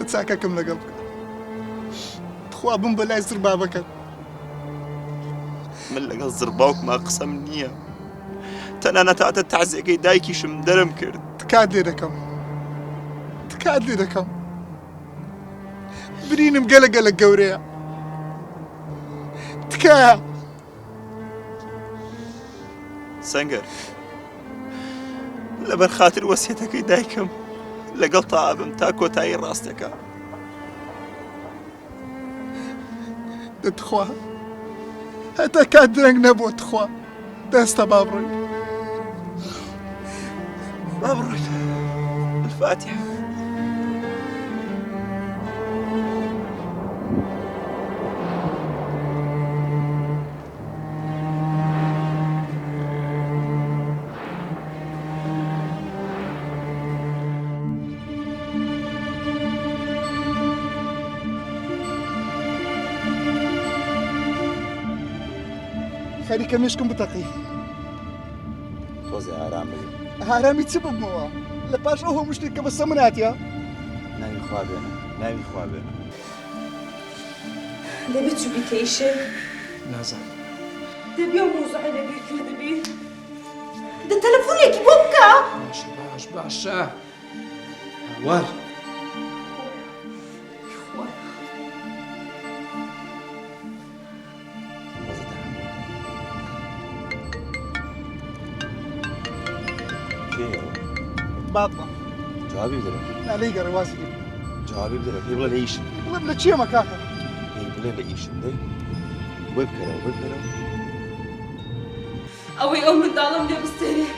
بتساكەکەم لەگەڵ بکە خوا بم بەلای زربابەکەت من لەگەڵ زرباوکما قسەم نییە تەنانەت هاتە تەعزیەکەی دایکیشم دەرم کرد تکات لێ دەکەم برینم گەلە گەورەیە تکایە سەنگەر لەبەر خاتر وەسیەتەکەی دایکم لەگەڵ تاابم تا کۆتایی ڕاستەکە دەتخوا هەتا کات درەنگ نەبووە تخوا دەستە با بڕۆین الفاتحة خەریکە مێشکم بتەقی تۆزێ ئارام بگیر هارامی چ ببمەوە لە پاش ئەو هەموو شتێک کە بەسە من هاتیە ناوی خوا بێنە دەبێت چ بیکەیشێ نازانم دەبێ مۆزوعی لەبیر کردبی دە تەلەفۆنێکی بۆ بکە باشە هاوار بابە جوابی بدرە نالەی گەڕێ واسی جوابی بدرە پێی بڵێ لە ئیشم بڵێم لە چیەمە کاکە پێی بڵێ لە ئیشم دەی وێ بکەرە ئەوەی ئەو منداڵم لێ بستێنێ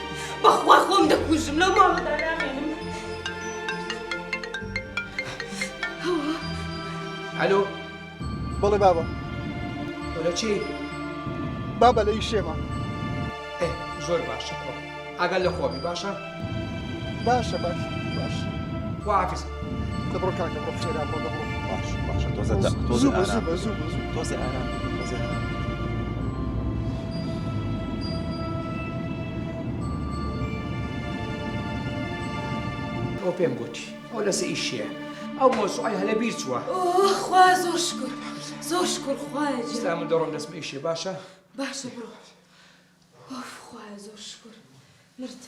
بەخوا خۆم دەکوژم لەو ماڵەدا نامێنم ئەلۆ بڵێ بابە لە چی؟ بابە لە ئیشێمە زۆر باشە ئەگەر لە خۆبی باشە؟ باشە خواحافظ دەبڕۆ کاکە بڕۆ خێرا بڕۆ دەبڕۆ باشە زوو تۆزێ ئارام ئەو پێم گوتی ئەو لەسە ئیشیە ئەو مۆزوعی هەلە بیر چووە خوا زۆر شکر خوایە ئێستا من دەڕۆم دەسمە ئیشێ باشە؟ باشە بڕۆ خوایە زۆر شکر مرد